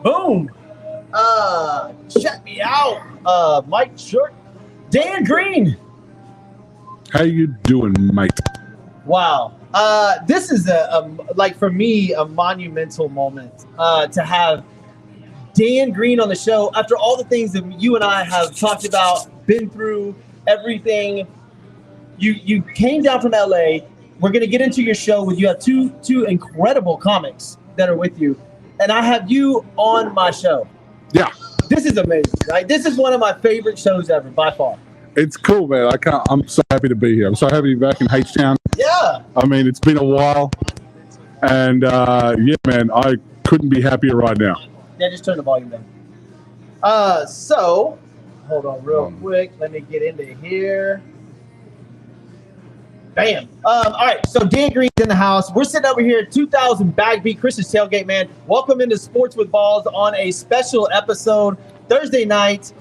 Boom. Check me out. Mike Short. Dan Green. How you doing, mate? Wow. This is for me, a monumental moment to have Dan Green on the show after all the things that you and I have talked about, been through, everything. You came down from LA. We're going to get into your show with you have two incredible comics that are with you. And I have you on my show. Yeah. This is amazing, right? This is one of my favorite shows ever, by far. It's cool, man. I'm so happy to be here. I'm so happy to be back in H-Town. Yeah. I mean, it's been a while. And, yeah, man, I couldn't be happier right now. Yeah, just turn the volume down. So, hold on real quick. Let me get into here. Bam. All right, so Dan Green's in the house. We're sitting over here at 2000 Bagbeat Christian Tailgate, man. Welcome into Sports with Balls on a special episode. Thursday night,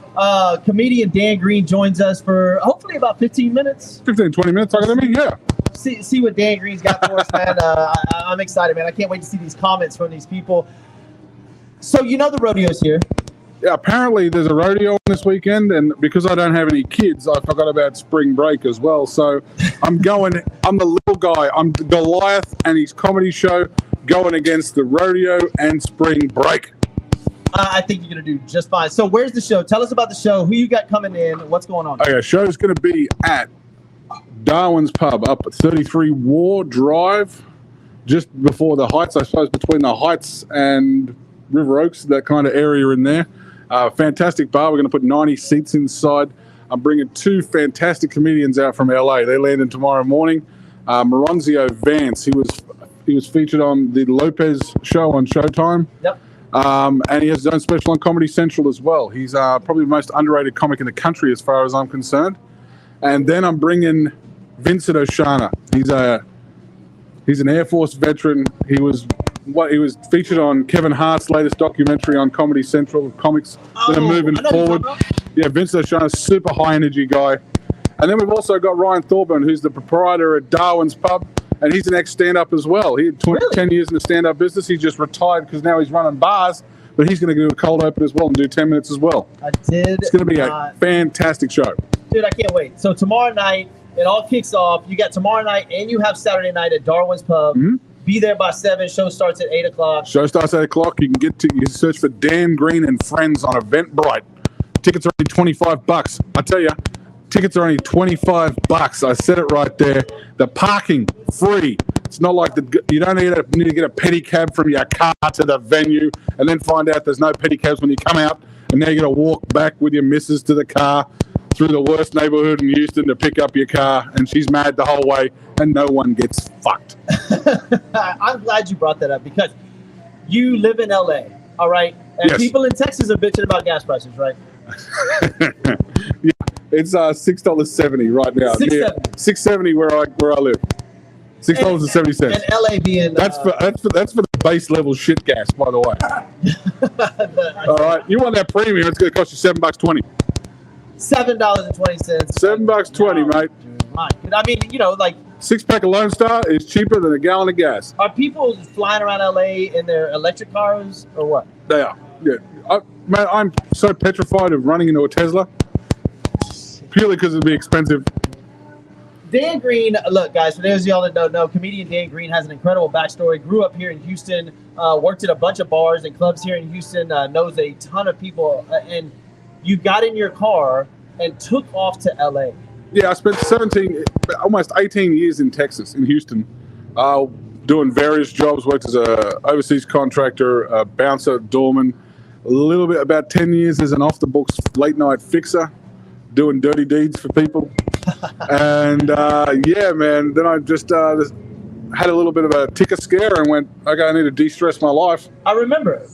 comedian Dan Green joins us for hopefully about 15 minutes. 15, 20 minutes, talking to me? Yeah. See what Dan Green's got for us, man. I'm excited, man. I can't wait to see these comments from these people. So you know the rodeo's here. Yeah, apparently there's a rodeo this weekend, and because I don't have any kids, I forgot about spring break as well. So I'm the little guy. I'm Goliath and his comedy show going against the rodeo and spring break. I think you're going to do just fine. So where's the show? Tell us about the show. Who you got coming in? What's going on? Okay, show's going to be at Darwin's Pub up at 33 War Drive, just before the Heights, I suppose, between the Heights and River Oaks, that kind of area in there. Fantastic bar. We're going to put 90 seats inside. I'm bringing two fantastic comedians out from LA. They landed tomorrow morning. Moronzio Vance, he was featured on the Lopez show on Showtime. Yep. And he has his own special on Comedy Central as well. He's probably the most underrated comic in the country as far as I'm concerned. And then I'm bringing Vincent Oshana. He's an Air Force veteran. He was featured on Kevin Hart's latest documentary on Comedy Central, comics that are moving forward. Yeah, Vincent Oshana, super high energy guy. And then we've also got Ryan Thorburn, who's the proprietor at Darwin's Pub, and he's an ex-stand-up as well. He had 10 years in the stand-up business. He just retired because now he's running bars, but he's going to do a cold open as well and do 10 minutes as well. It's going to be a fantastic show. Dude, I can't wait. So tomorrow night, it all kicks off. You got tomorrow night and you have Saturday night at Darwin's Pub. Mm-hmm. Be there by 7. Show starts at 8 o'clock. Show starts at 8 o'clock. You can search for Dan Green and Friends on Eventbrite. Tickets are only $25. I tell you, tickets are only $25. I said it right there. The parking free. It's not like you don't need to get a pedicab from your car to the venue and then find out there's no pedicabs when you come out, and now you got to walk back with your missus to the car through the worst neighborhood in Houston to pick up your car, and she's mad the whole way, and no one gets fucked. I'm glad you brought that up because you live in LA, all right? And yes. People in Texas are bitching about gas prices, right? Yeah, it's $6.70 right now. $6.70 where I live. $6.70. And LA being that's for the base level shit gas, by the way. All right, you want that premium? It's going to cost you $7.20. $7.20. $7.20, mate. Dude, I mean, you know, like 6-pack of Lone Star is cheaper than a gallon of gas. Are people flying around LA in their electric cars or what? They are. Yeah, man, I'm so petrified of running into a Tesla purely because it'd be expensive. Dan Green, look, guys, for those of y'all that don't know, comedian Dan Green has an incredible backstory. Grew up here in Houston, worked at a bunch of bars and clubs here in Houston, knows a ton of people, and you got in your car and took off to LA. Yeah, I spent almost 18 years in Texas, in Houston, doing various jobs. Worked as an overseas contractor, a bouncer, doorman, a little bit, about 10 years as an off-the-books late-night fixer, doing dirty deeds for people. And, yeah, man, then I just had a little bit of a ticker scare and went, okay, I need to de-stress my life. I remember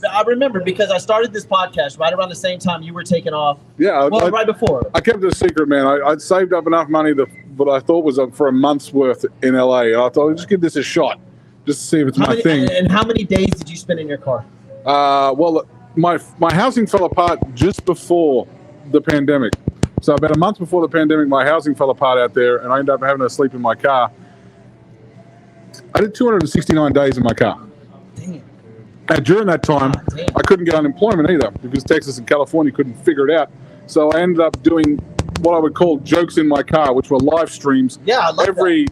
because I started this podcast right around the same time you were taking off. Yeah. Right before. I kept it a secret, man. I'd saved up enough money what I thought was for a month's worth in LA. And I thought, I'd just give this a shot, just to see if it's my thing. And how many days did you spend in your car? Well, my housing fell apart just before the pandemic. So about a month before the pandemic, my housing fell apart out there, and I ended up having to sleep in my car. I did 269 days in my car. Damn. And during that time, I couldn't get unemployment either because Texas and California couldn't figure it out. So I ended up doing what I would call jokes in my car, which were live streams. Yeah, I love every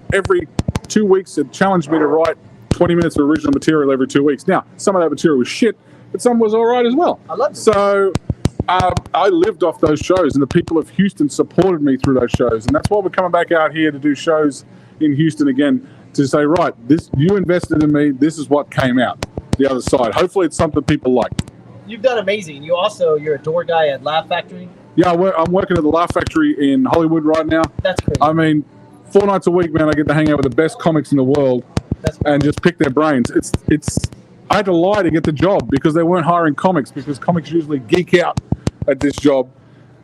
2 weeks, it challenged me to write 20 minutes of original material every 2 weeks. Now, some of that material was shit, but some was all right as well. I love it. So I lived off those shows, and the people of Houston supported me through those shows. And that's why we're coming back out here to do shows in Houston again, to say, right, this, you invested in me, this is what came out the other side. Hopefully it's something people like. You've done amazing. You're a door guy at Laugh Factory. Yeah, I'm working at the Laugh Factory in Hollywood right now. That's crazy. I mean, 4 nights a week, man, I get to hang out with the best comics in the world and just pick their brains. I had to lie to get the job because they weren't hiring comics, because comics usually geek out at this job.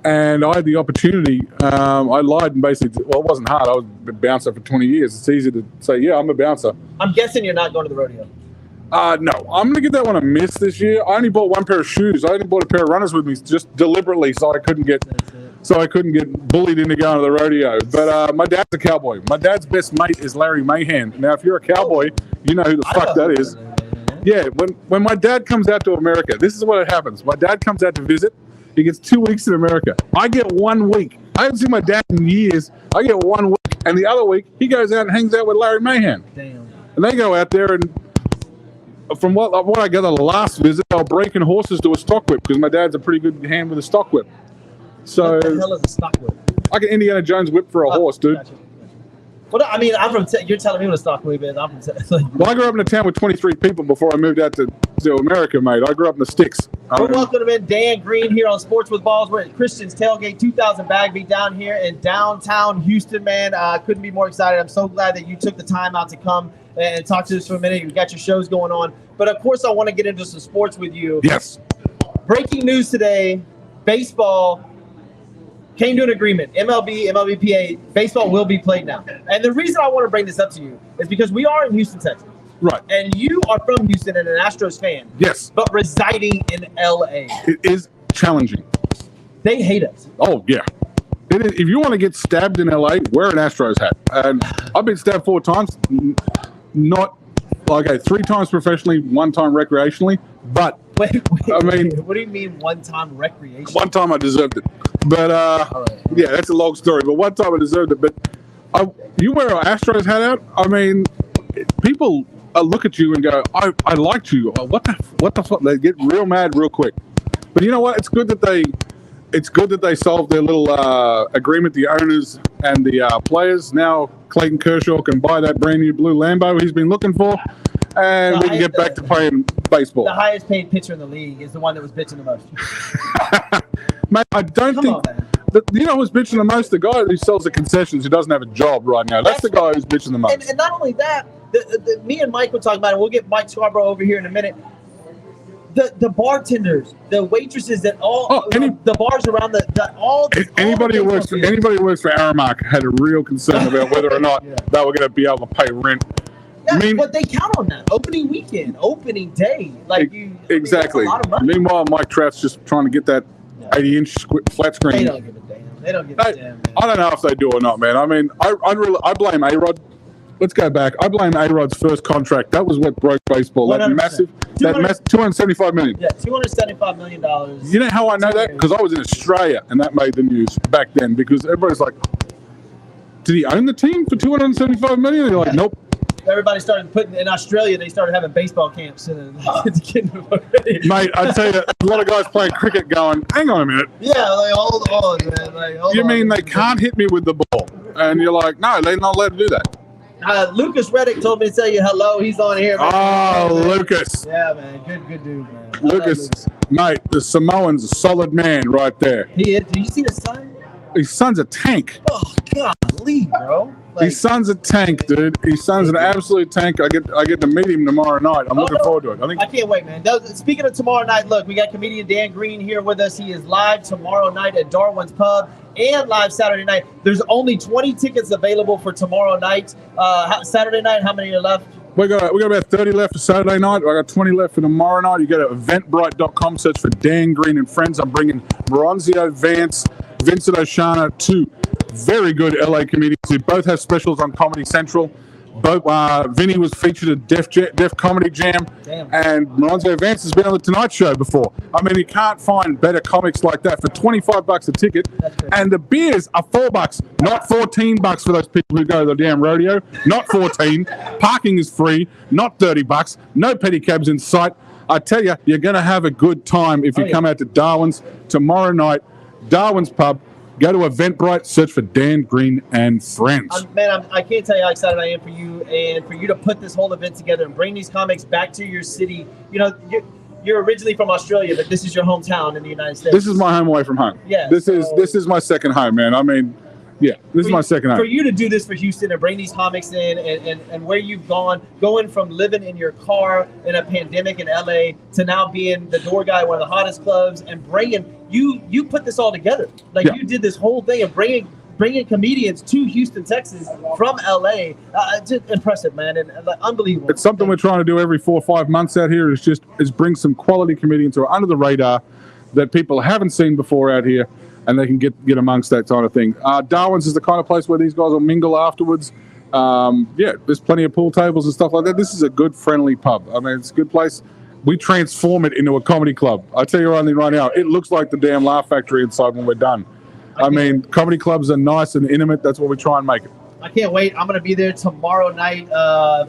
And I had the opportunity. I lied and basically, well, it wasn't hard. I was a bouncer for 20 years. It's easy to say, yeah, I'm a bouncer. I'm guessing you're not going to the rodeo. No, I'm going to give that one a miss this year. I only bought one pair of shoes. I only bought a pair of runners with me just deliberately so I couldn't get bullied into going to the rodeo. But my dad's a cowboy. My dad's best mate is Larry Mahan. Now, if you're a cowboy, you know who the fuck that is. Yeah, when my dad comes out to America, this is what happens. My dad comes out to visit. He gets 2 weeks in America. I get 1 week. I haven't seen my dad in years. I get 1 week. And the other week, he goes out and hangs out with Larry Mahan. Damn. And they go out there and from what I got on the last visit, they were breaking horses to a stock whip because my dad's a pretty good hand with a stock whip. So what the hell is a stock whip? Like an Indiana Jones whip for a horse, dude. Gotcha. Well, I mean, I'm from. You're telling me what a stock whip is. I'm from. Well, I grew up in a town with 23 people before I moved out to America, mate. I grew up in the sticks. We're welcoming in Dan Green here on Sports with Balls. We're at Christian's Tailgate 2000 Bagby down here in downtown Houston, man. I couldn't be more excited. I'm so glad that you took the time out to come and talk to us for a minute. You've got your shows going on. But, of course, I want to get into some sports with you. Yes. Breaking news today, baseball came to an agreement. MLB, MLBPA, baseball will be played now. And the reason I want to bring this up to you is because we are in Houston, Texas. Right. And you are from Houston and an Astros fan. Yes. But residing in L.A. It is challenging. They hate us. Oh, yeah. It is. If you want to get stabbed in L.A., wear an Astros hat. And I've been stabbed 4 times. Not, okay, 3 times professionally, 1 time recreationally. But, wait, I mean, what do you mean 1 time recreation? 1 time I deserved it. But, yeah, that's a long story. But 1 time I deserved it. But you wear an Astros hat out, I mean, people look at you and go, I liked you. What the fuck? They get real mad real quick. But you know what? It's good that they solved their little agreement, the owners and the players. Now Clayton Kershaw can buy that brand new blue Lambo he's been looking for, and we can get back to playing baseball. The highest paid pitcher in the league is the one that was bitching the most. Mate, I don't think. You know who's bitching the most? The guy who sells the concessions who doesn't have a job right now. That's the guy who's bitching the most. And not only that, me and Mike were talking about it. We'll get Mike Scarborough over here in a minute. The bartenders, the waitresses, that the bars around anybody who works for Aramark had a real concern about whether or not they were going to be able to pay rent. Yeah, but they count on that opening weekend, opening day, exactly. I mean, that's a lot of money. Meanwhile, Mike Trout's just trying to get that 80-inch flat screen. They don't give a damn. They don't give a damn. Man. I don't know if they do or not, man. I mean, I blame A-Rod. Let's go back. I blame A-Rod's first contract. That was what broke baseball. 100%. That massive, $275 million. Yeah, $275 million. You know how I know that? Because I was in Australia, and that made the news back then. Because everybody's like, "Did he own the team for $275 million?" And you're like, "Nope." Everybody started putting in Australia. They started having baseball camps and mate, I tell you, a lot of guys playing cricket going, "Hang on a minute." Yeah, like hold on, man. You mean they can't hit me with the ball? And you're like, "No, they're not allowed to do that." Lucas Reddick told me to tell you hello. He's on here. Man. Oh, Lucas. Yeah, man. Good dude, man. Lucas, mate, the Samoan's a solid man right there. He is. Did you see the son? His son's a tank. Oh, golly, bro. His son's a tank, dude. His son's an absolute tank. I get to meet him tomorrow night. I'm looking forward to it. I can't wait, man. Speaking of tomorrow night, look, we got comedian Dan Green here with us. He is live tomorrow night at Darwin's Pub and live Saturday night. There's only 20 tickets available for tomorrow night. Saturday night, how many are left? We got about 30 left for Saturday night. I got 20 left for tomorrow night. You go to eventbrite.com, search for Dan Green and Friends. I'm bringing Moronzio Vance, Vincent Oshana, 2 very good LA comedians who both have specials on Comedy Central. Vinny was featured at Def Comedy Jam. Damn. And Monzo Vance has been on the Tonight Show before. I mean, you can't find better comics like that for $25 a ticket. And the beers are $4, not $14 for those people who go to the damn rodeo. Not 14. Parking is free, not $30. No pedicabs in sight. I tell you, you're going to have a good time if you come out to Darwin's tomorrow night. Darwin's Pub. Go to Eventbrite, search for Dan Green and Friends. I can't tell you how excited I am for you and for you to put this whole event together and bring these comics back to your city. You know, you're originally from Australia, but this is your hometown in the United States. This is my home away from home. Yeah. This is my second home, man. I mean, yeah, this is my second home. For you to do this for Houston and bring these comics in and where you've going from living in your car in a pandemic in LA to now being the door guy at one of the hottest clubs and bringing you put this all together. You did this whole thing of bringing comedians to Houston, Texas from LA. Just impressive, man, and unbelievable. It's something we're trying to do every 4 or 5 months out here is bring some quality comedians who are under the radar that people haven't seen before out here, and they can get amongst that kind of thing. Darwin's is the kind of place where these guys will mingle afterwards. There's plenty of pool tables and stuff like that. This is a good, friendly pub. I mean, it's a good place. We transform it into a comedy club. I tell you right now, it looks like the damn Laugh Factory inside when we're done. I mean, comedy clubs are nice and intimate. That's what we try and make it. I can't wait. I'm going to be there tomorrow night. I'll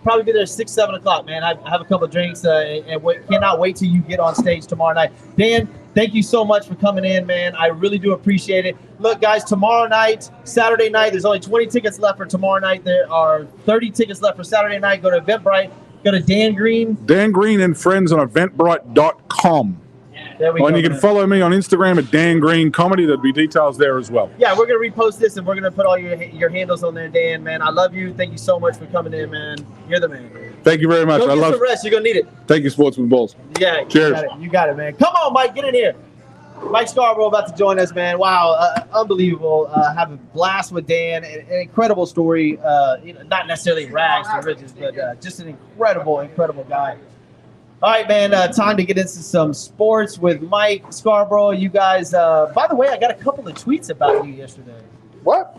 probably be there 6, 7 o'clock, man. I have a couple of drinks and cannot wait till you get on stage tomorrow night. Dan, thank you so much for coming in, man. I really do appreciate it. Look, guys, tomorrow night, Saturday night, there's only 20 tickets left for tomorrow night. There are 30 tickets left for Saturday night. Go to Eventbrite. Go to Dan Green. Dan Green and Friends on Eventbrite.com. There we go. And you can follow me on Instagram at Dan Green Comedy. There'll be details there as well. Yeah, we're going to repost this, and we're going to put all your handles on there, Dan, man. I love you. Thank you so much for coming in, man. You're the man. Thank you very much. Go get some rest. You're going to need it. Thank you, Sports with Balls. Yeah. Cheers. You got it, man. Come on, Mike. Get in here. Mike Scarborough about to join us, man. Wow, unbelievable. Have a blast with Dan. An incredible story. Not necessarily rags to riches, but just an incredible guy. All right, man. Time to get into some sports with Mike Scarborough. You guys, by the way, I got a couple of tweets about you yesterday. What?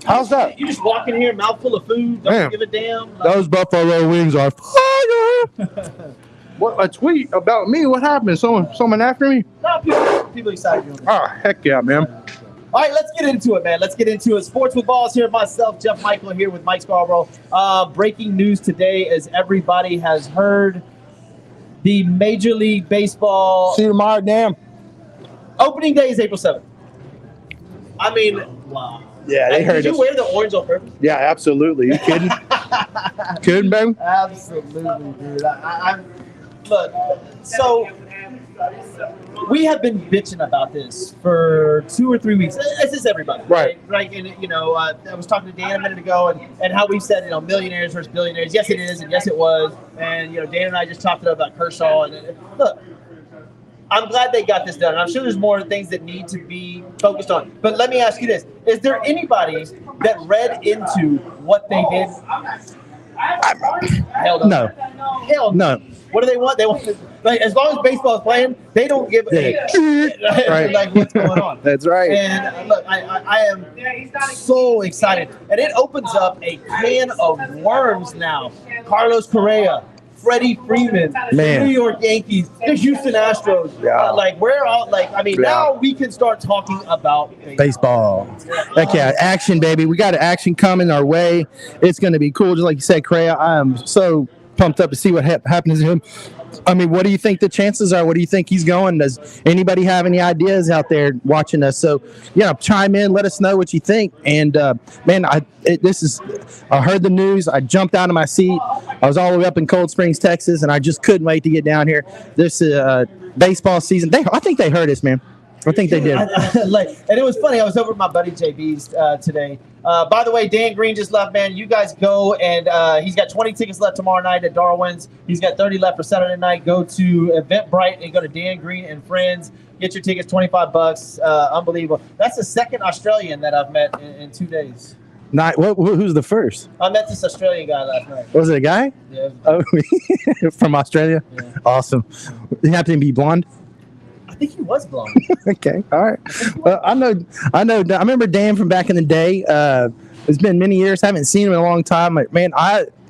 How's that? You just walk in here, mouthful of food, don't give a damn. Those buffalo wings are fire. What, a tweet about me? What happened? Someone after me? No, people excited. Oh, heck yeah, man. All right, let's get into it, man. Let's get into it. Sports with Balls here. Myself, Jeff Michael, here with Mike Scarborough. Breaking news today, as everybody has heard, the Major League Baseball. See you tomorrow, damn. Opening day is April 7th. I mean, wow. Yeah, they heard us. Did you wear the orange on purpose? Yeah, absolutely. You kidding? Kidding, baby? Absolutely, dude. Look, so we have been bitching about this for 2 or 3 weeks. It's just everybody, right? And I was talking to Dan a minute ago, and how we said, millionaires versus billionaires. Yes, it is, and yes, it was. And Dan and I just talked about Kershaw. And look, I'm glad they got this done. And I'm sure there's more things that need to be focused on. But let me ask you this: is there anybody that read into what they did? Hell no. Hell no. What do they want? They want as long as baseball is playing, they don't give a right. What's going on. That's right. And look, I am so excited, and it opens up a can of worms now. Carlos Correa, Freddie Freeman, the New York Yankees, the Houston Astros. Yeah. We're all now we can start talking about baseball. Heck yeah, action, baby. We got action coming our way. It's going to be cool. Just like you said, Correa, I am so pumped up to see what happens to him. I mean, what do you think the chances are? What do you think he's going? Does anybody have any ideas out there watching us? So, chime in. Let us know what you think. And, I heard the news. I jumped out of my seat. I was all the way up in Cold Springs, Texas, and I just couldn't wait to get down here. This baseball season. I think they heard us, man. I think they did. And it was funny. I was over at my buddy JB's today. By the way, Dan Green just left, man. You guys go, and he's got 20 tickets left tomorrow night at Darwin's. He's got 30 left for Saturday night. Go to Eventbrite and go to Dan Green and Friends. Get your tickets, $25. Unbelievable. That's the second Australian that I've met in 2 days. Who's the first? I met this Australian guy last night. Was it a guy? Yeah. From Australia? Yeah. Awesome. He happened to be blonde? I think he was blonde. Okay, all right. Well, I know. I remember Dan from back in the day. It's been many years. Haven't seen him in a long time. Like, man,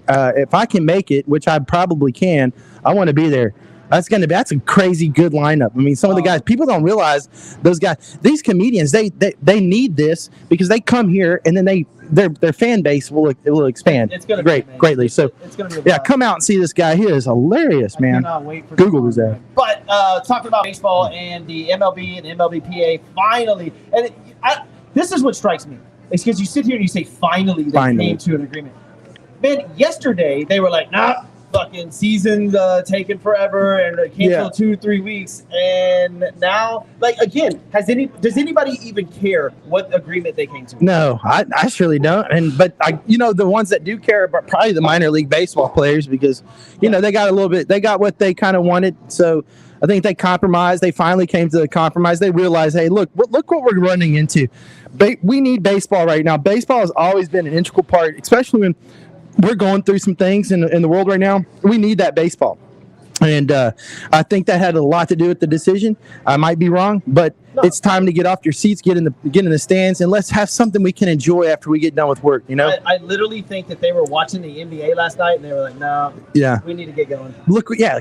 if I can make it, which I probably can, I want to be there. That's a crazy good lineup. I mean, some of the guys, people don't realize those guys, these comedians, they need this because they come here and then their fan base will expand. It's gonna be greatly. So it's gonna be come out and see this guy. He is hilarious, man. Cannot wait for Google his ass. But talking about baseball and the MLB and MLBPA finally, and this is what strikes me. It's because you sit here and you say finally they came to an agreement. Man, yesterday they were like, nah. Fucking season taking forever and canceled 2-3 weeks, and now again, does anybody even care what agreement they came to? No, I surely don't. But the ones that do care are probably the minor league baseball players because they got what they kind of wanted. So I think they compromised. They finally came to the compromise. They realized, hey, look what we're running into. We need baseball right now. Baseball has always been an integral part, especially when we're going through some things in the world right now. We need that baseball. And I think that had a lot to do with the decision. I might be wrong, but it's time to get off your seats, get in the stands, and let's have something we can enjoy after we get done with work. I literally think that they were watching the NBA last night and they were like, no, we need to get going. Look, yeah.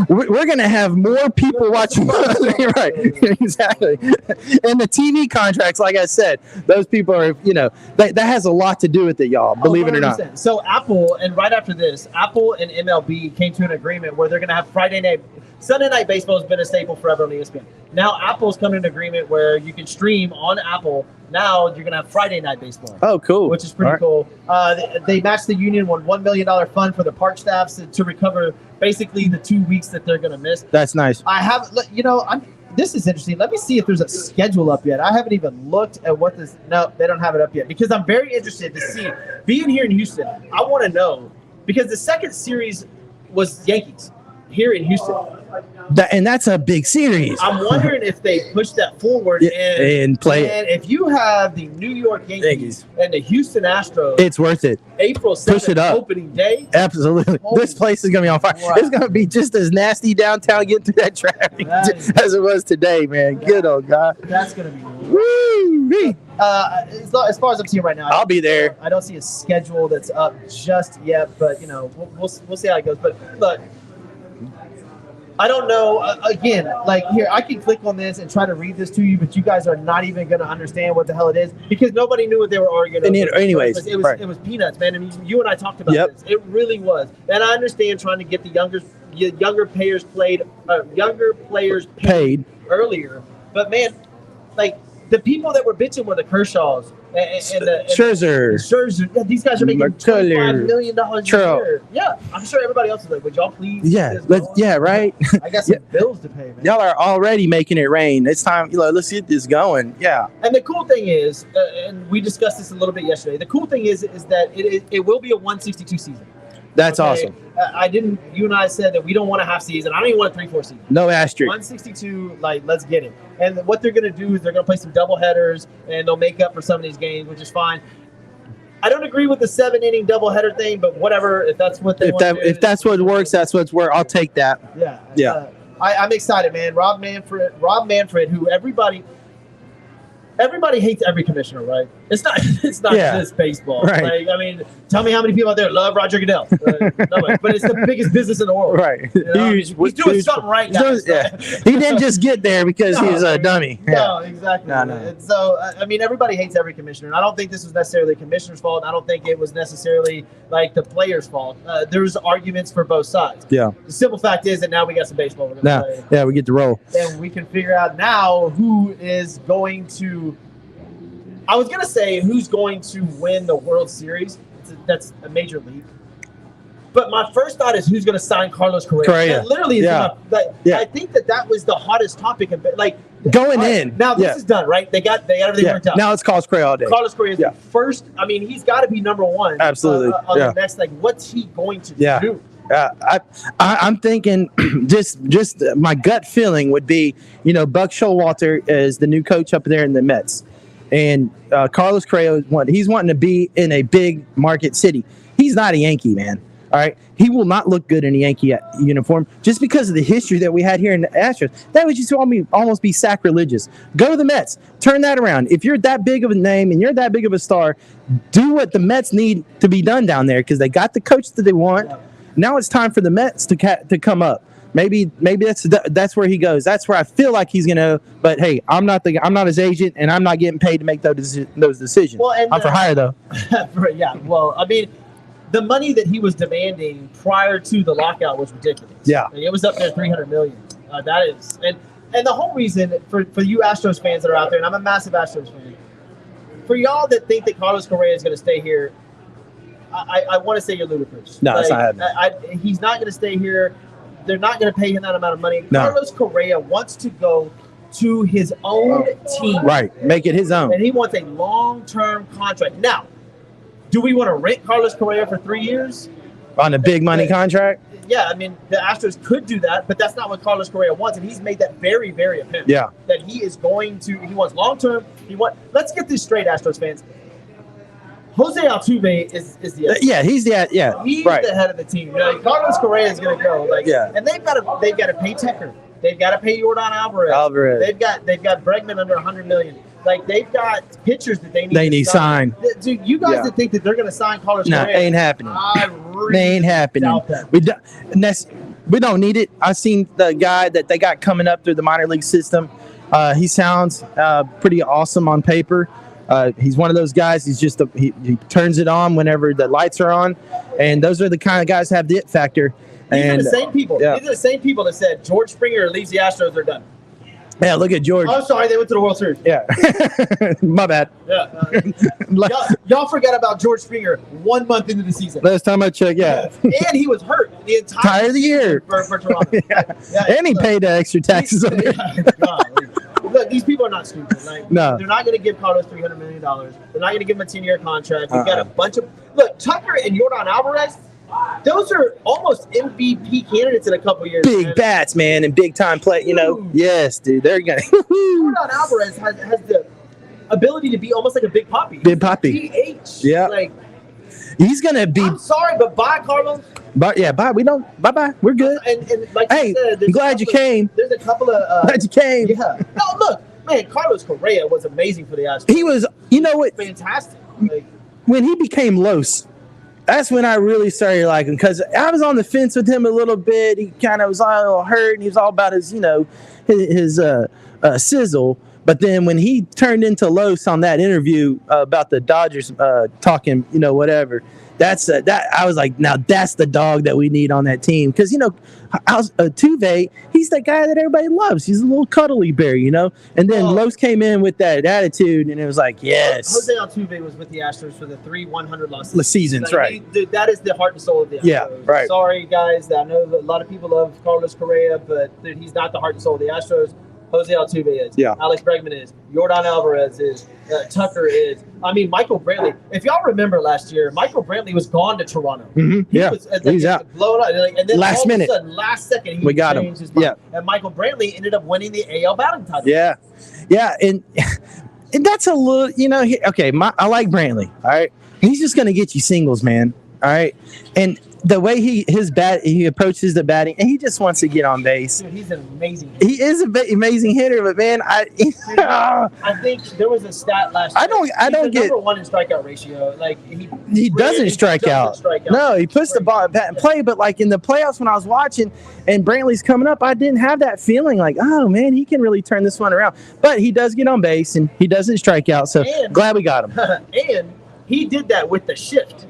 We're gonna have more people watching. Right, exactly. And the TV contracts, like I said, those people are, that has a lot to do with it, y'all. Believe it or not. So Apple, and right after this, Apple and MLB came to an agreement where they're gonna have Sunday night baseball has been a staple forever on ESPN. Now Apple's come to an agreement where you can stream on Apple. Now you're gonna have Friday night baseball. Oh, cool! Which is pretty cool. They matched the union with $1 million fund for the park staffs to recover basically the 2 weeks that they're gonna miss. That's nice. This is interesting. Let me see if there's a schedule up yet. I haven't even looked at what this. No, they don't have it up yet because I'm very interested to see. Being here in Houston, I want to know because the second series was Yankees here in Houston. And that's a big series. I'm wondering if they push that forward and play. And if you have the New York Yankees and the Houston Astros, it's worth it. April 7th, opening day. Absolutely. This place is going to be on fire. Wow. It's going to be just as nasty downtown getting through that traffic as it was today, man. Good old God. That's going to be woo. As far as I'm seeing right now, I'll be there. I don't see a schedule that's up just yet, but we'll see how it goes. But look, I don't know. Again, here, I can click on this and try to read this to you, but you guys are not even going to understand what the hell it is because nobody knew what they were arguing over. Anyways, it was peanuts, man. I mean, you and I talked about this. It really was. And I understand trying to get the younger players paid earlier. But, man, the people that were bitching were the Kershaws and the Scherzer. Yeah, these guys are making $25 million a year. Yeah, I'm sure everybody else is like, would y'all please? Yeah, right. I got some bills to pay, man. Y'all are already making it rain. It's time. Let's get this going. Yeah. And the cool thing is, and we discussed this a little bit yesterday. The cool thing is that it will be a 162 season. That's awesome. You and I said that we don't want a half season. I don't even want a 3-4 season. No asterisk. 162, let's get it. And what they're going to do is they're going to play some double headers, and they'll make up for some of these games, which is fine. I don't agree with the 7-inning doubleheader thing, but whatever. If that's what they want to do. If that's what works, that's what's work. I'll take that. Yeah. I'm excited, man. Rob Manfred, who everybody hates every commissioner, right? It's not just baseball. Right. Tell me how many people out there love Roger Goodell. But it's the biggest business in the world. Right. He's doing something right now. He didn't just get there because he's a dummy. No, exactly. No. And so, everybody hates every commissioner. And I don't think this was necessarily the commissioner's fault. I don't think it was necessarily the player's fault. There's arguments for both sides. Yeah. The simple fact is that now we got some baseball we're going to play. Yeah, we get to roll. And we can figure out now who is going to I was going to say who's going to win the World Series. That's a major league. But my first thought is who's going to sign Carlos Correa. That literally is I think that was the hottest topic. Going in. Now this is done, right? They got everything worked out. Now it's Carlos Correa all day. Carlos Correa is the first. He's got to be number one. Absolutely. On the next, what's he going to do? I'm thinking just my gut feeling would be, Buck Showalter is the new coach up there in the Mets. And Carlos Correa he's wanting to be in a big market city. He's not a Yankee, man. All right, he will not look good in a Yankee uniform just because of the history that we had here in the Astros. That would just almost be sacrilegious. Go to the Mets, turn that around. If you're that big of a name and you're that big of a star, do what the Mets need to be done down there because they got the coach that they want. Now it's time for the Mets to come up. Maybe that's where he goes. That's where I feel like he's gonna. But hey, I'm not his agent, and I'm not getting paid to make those decisions. Well, and, I'm for hire though. Yeah. Well, I mean, the money that he was demanding prior to the lockout was ridiculous. Yeah. I mean, it was up there $300 million. That is, and the whole reason for you Astros fans that are out there, and I'm a massive Astros fan, for y'all that think that Carlos Correa is going to stay here, I want to say you're ludicrous. No, that's not happening. He's not going to stay here. They're not going to pay him that amount of money. No. Carlos Correa wants to go to his own team. Right. Make it his own. And he wants a long-term contract. Now, do we want to rent Carlos Correa for 3 years? On a big money contract? Yeah, I mean, the Astros could do that, but that's not what Carlos Correa wants, and he's made that very, very apparent. Yeah. That he wants long-term. Let's get this straight, Astros fans. Jose Altuve is the he's right. the head of the team. Carlos Correa is going to go. And they've got to pay Tucker. They've got to pay Yordan Alvarez. They've got Bregman under $100 million. Like they've got pitchers that they need to sign. Dude, you guys that think that they're going to sign Carlos Correa? No, ain't happening. Really ain't happening. We don't need it. I seen the guy that they got coming up through the minor league system. He sounds pretty awesome on paper. He's one of those guys. He's just he turns it on whenever the lights are on, and those are the kind of guys that have the it factor. These are the same people. Yeah. These are the same people that said George Springer leaves the Astros, they're done. Yeah, look at George. Oh, sorry, they went to the World Series. Yeah, my bad. Yeah, y'all forgot about George Springer 1 month into the season. Last time I checked, yeah. And he was hurt the entire of the year for Toronto. And he paid the extra taxes on it. Look, these people are not stupid. No. They're not going to give Carlos $300 million. They're not going to give him a 10-year contract. We've got a bunch of – look, Tucker and Yordan Alvarez, those are almost MVP candidates in a couple years. Big bats, man, and big-time play. Yes, dude. They're going to – Yordan Alvarez has the ability to be almost like a big poppy. Big poppy. DH. Yeah. He's going to be – I'm sorry, but bye, Carlos. But yeah, bye. Bye. We're good. And like hey, you said, I'm glad you came. There's a couple of glad you came. Yeah. No, look, man, Carlos Correa was amazing for the Astros. He was, what? Fantastic. When he became Los, that's when I really started liking him because I was on the fence with him a little bit. He kind of was all a little hurt, and he was all about his, his sizzle. But then when he turned into Los on that interview about the Dodgers talking, whatever. I was like, now that's the dog that we need on that team because Tuve, he's that guy that everybody loves. He's a little cuddly bear, And then Los came in with that attitude, and it was like, yes. Jose Altuve was with the Astros for the 3 100-loss seasons, right? That is the heart and soul of the Astros. Yeah, right. Sorry, guys. I know a lot of people love Carlos Correa, but he's not the heart and soul of the Astros. Jose Altuve is. Yeah. Alex Bregman is. Yordan Alvarez is. Tucker is. I mean, Michael Brantley. If y'all remember last year, Michael Brantley was gone to Toronto. Mm-hmm. He's out. Blown up. And then last minute. Of a sudden, last second, we got him. His mind. Yeah. And Michael Brantley ended up winning the AL batting title. Yeah. Yeah. And that's a little, I like Brantley. All right. He's just going to get you singles, man. All right. And the way he approaches the batting, and he just wants to get on base. Dude, he's an amazing hitter. He is an amazing hitter, but man, I think there was a stat last year. I don't get number one in strikeout ratio. Like he really doesn't strike out. No, he puts the ball in bat and play, but like in the playoffs when I was watching and Brantley's coming up, I didn't have that feeling like, oh man, he can really turn this one around. But he does get on base and he doesn't strike out. So glad we got him. And he did that with the shift.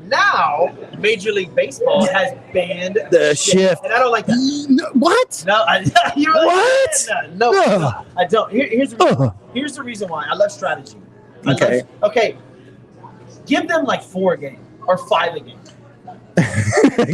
Now, Major League Baseball has banned the shift. And I don't like that. No, what? No, you really what? No, I don't. Here's the reason why. I love strategy. Okay. Give them like 4 a game or 5 a game.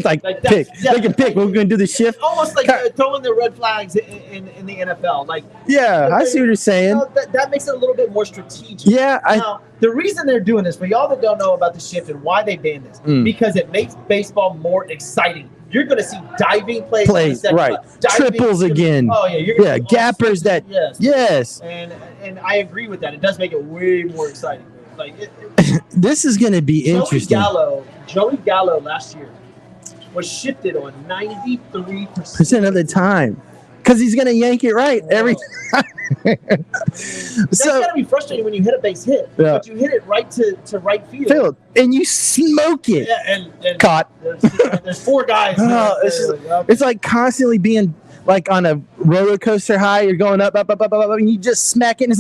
like pick. Yeah, they can pick. We're going to do the shift. Almost like throwing the red flags in the NFL. Like, I see what you're saying. That makes it a little bit more strategic. Yeah. Now, the reason they're doing this, for y'all that don't know about the shift and why they banned this, because it makes baseball more exciting. You're going to see diving plays right? Triples again. Oh yeah, you're gonna gappers that. Yes. And I agree with that. It does make it way more exciting. Like this is going to be interesting. Joey Gallo last year was shifted on 93% percent of the time. Because he's going to yank it right every time. That's gotta be frustrating when you hit a base hit, but you hit it right to right field, and you smoke it. Yeah, and caught. There's 4 guys. It's like constantly being like on a roller coaster high. You're going up, and you just smack it. And